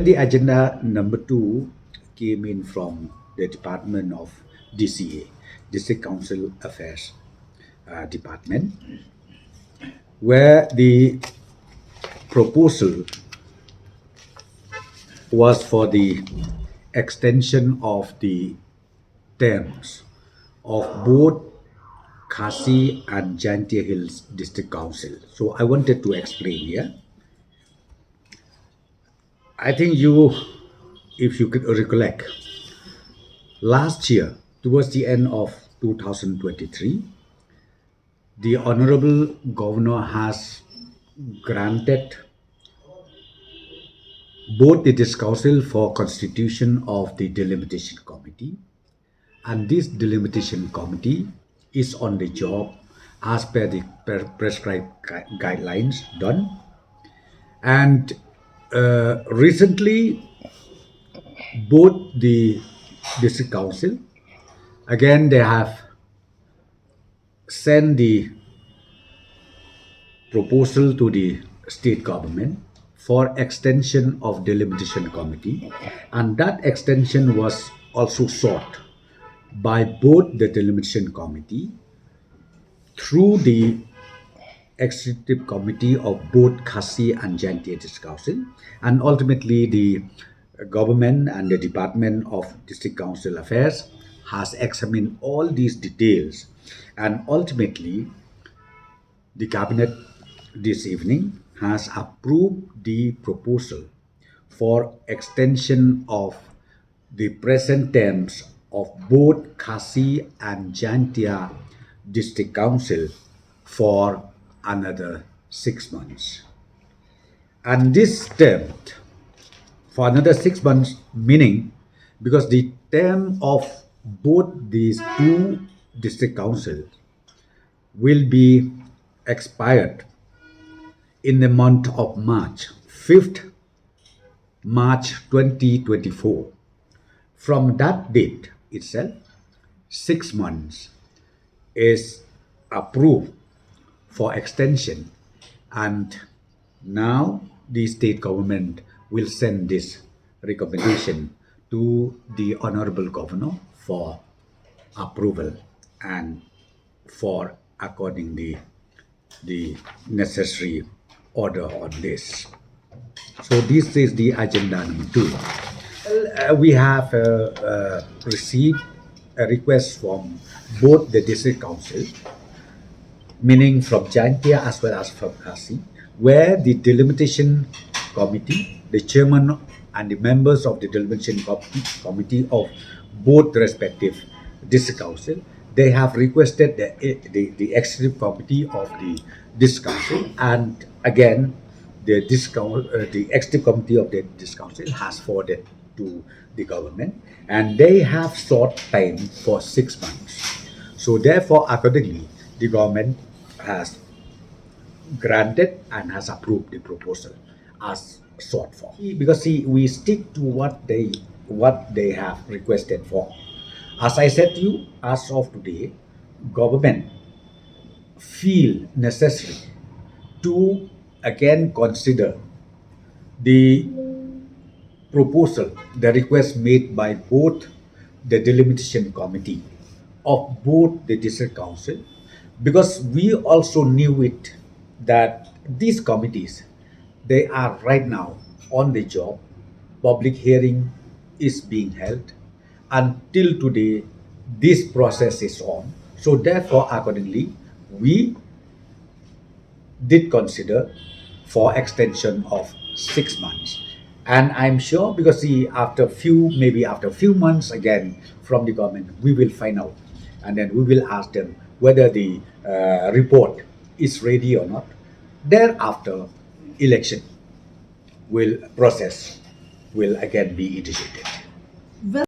Then the agenda number 2 came in from the Department of DCA, District Council Affairs Department, where the proposal was for the extension of the terms of both Khasi and Jantia Hills District Council. So I wanted to explain here. I think if you could recollect, last year, towards the end of 2023, the Honorable Governor has granted both the District Council for constitution of the Delimitation Committee, and this Delimitation Committee is on the job as per the prescribed guidelines done. And recently, both the District Council, again, they have sent the proposal to the state government for extension of Delimitation Committee, and that extension was also sought by both the Delimitation Committee through the Executive Committee of both Khasi and Jantia District Council, and ultimately the government and the Department of District Council Affairs has examined all these details, and ultimately the Cabinet this evening has approved the proposal for extension of the present terms of both Khasi and Jantia District Council for another 6 months. And this term for another 6 months, meaning because the term of both these two district councils will be expired in the month of March, 5th March 2024. From that date itself, 6 months is approved for extension, and now the state government will send this recommendation to the Honorable Governor for approval and for according the necessary order on this. So this is the agenda number 2. We have received a request from both the district council, meaning from Jantia as well as from Khasi, where the Delimitation Committee, the chairman and the members of the Delimitation Committee of both respective district council, they have requested the Executive Committee of the district council, and again the Executive Committee of the district council has forwarded to the government, and they have sought time for 6 months. So therefore, accordingly, the government has granted and has approved the proposal as sought for. Because we stick to what they have requested for. As I said to you, as of today, government feel necessary to again consider the proposal, the request made by both the Delimitation Committee of both the district council, because we also knew it that these committees, they are right now on the job. Public hearing is being held. Until today, this process is on. So therefore, accordingly, we did consider for extension of 6 months. And I'm sure, because after a few months again from the government, we will find out, and then we will ask them whether the report is ready or not. Thereafter, election process will again be initiated.